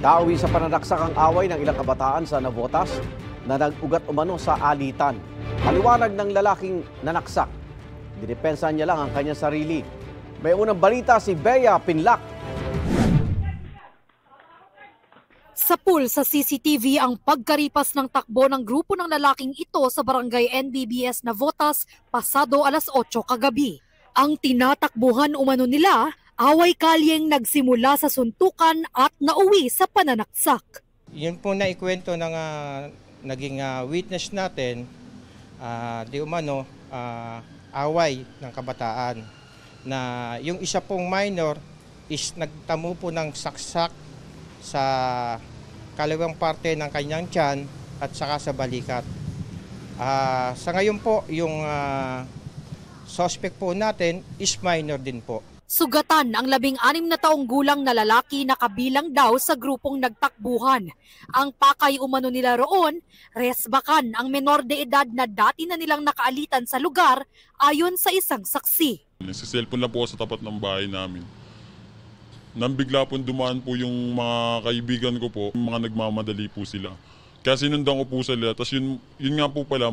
Nauwi sa pananaksak ang away ng ilang kabataan sa Navotas na nag-ugat umano sa alitan. Paliwanag ng lalaking nanaksak, dinepensa niya lang ang kanyang sarili. May unang balita si Bea Pinlac. Sa pool sa CCTV ang pagkaripas ng takbo ng grupo ng lalaking ito sa barangay NBBS Navotas pasado alas 8 kagabi. Ang tinatakbuhan umano nila, away kalyeng nagsimula sa suntukan at nauwi sa pananaksak. Yun po na ikwento ng naging witness natin, di umano away ng kabataan na yung isa pong minor is nagtamo po ng saksak sa kaliwang parte ng kanyang tiyan at saka sa balikat. Sa ngayon po, yung suspect po natin is minor din po. Sugatan ang 16 na taong gulang na lalaki na kabilang daw sa grupong nagtakbuhan. Ang pakay umano nila roon, resbakan ang menor de edad na dati na nilang nakaalitan sa lugar ayon sa isang saksi. Nagsiselfon lang po sa tapat ng bahay namin. Nang bigla po dumaan po yung mga kaibigan ko po, mga nagmamadali po sila. Kaya sinundan ko po sila, tapos yun nga po pala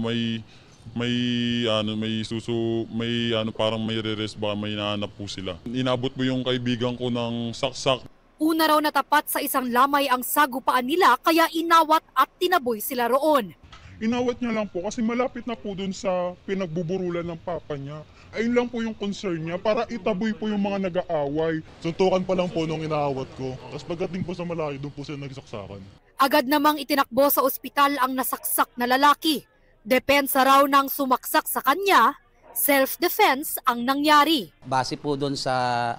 parang may re-rest ba, may nahanap po sila. Inabot po yung kaibigan ko ng saksak. Una raw natapat sa isang lamay ang sagupaan nila kaya inawat at tinaboy sila roon. Inawat niya lang po kasi malapit na po dun sa pinagbuburulan ng papa niya. Ayun lang po yung concern niya para itaboy po yung mga nag-aaway. Suntukan pa lang po nung inaawat ko. Tapos pagdating po sa malayo, doon po sila nagsaksakan. Agad namang itinakbo sa ospital ang nasaksak na lalaki. Depensa raw ng sumaksak sa kanya, self-defense ang nangyari. Base po doon sa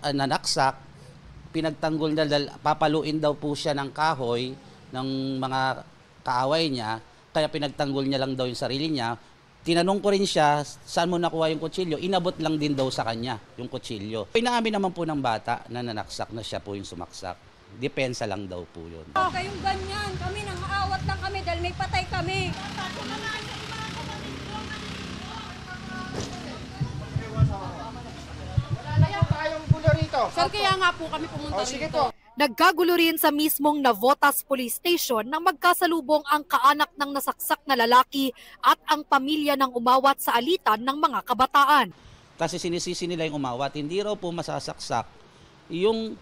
nanaksak, pinagtanggol na papaluin daw po siya ng kahoy ng mga kaaway niya, kaya pinagtanggol niya lang daw yung sarili niya. Tinanong ko rin siya, saan mo nakuha yung kutsilyo? Inabot lang din daw sa kanya yung kutsilyo. Inaamin naman po ng bata na nanaksak na siya po yung sumaksak. Depensa lang daw po yun. Kayong ganyan, kami nang aawat lang kami dahil may patay kami. Wala tayong gulo rito. Sir, kaya nga po kami pumunta dito. Nagkagulo rin sa mismong Navotas Police Station nang magkasalubong ang kaanak ng nasaksak na lalaki at ang pamilya ng umawat sa alitan ng mga kabataan. Kasi sinisisi nila yung umawat, hindi raw po masasaksak yung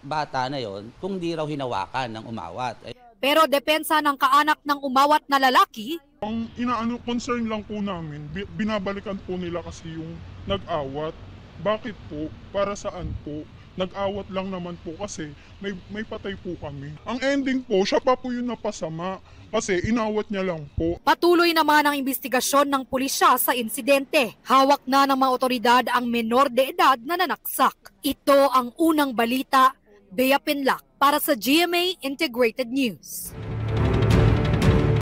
bata na yon kung di raw hinawakan ng umawat. Pero depensa ng kaanak ng umawat na lalaki, Ang concern lang po namin, binabalikan po nila kasi yung nag-awat. Bakit po? Para saan po? Nag-awat lang naman po kasi may patay po kami. Ang ending po, siya pa po yung napasama kasi inawat niya lang po. patuloy naman ang investigasyon ng pulisya sa insidente. Hawak na ng mga otoridad ang menor de edad na nanaksak. Ito ang unang balita, Bea Pinlac para sa GMA Integrated News.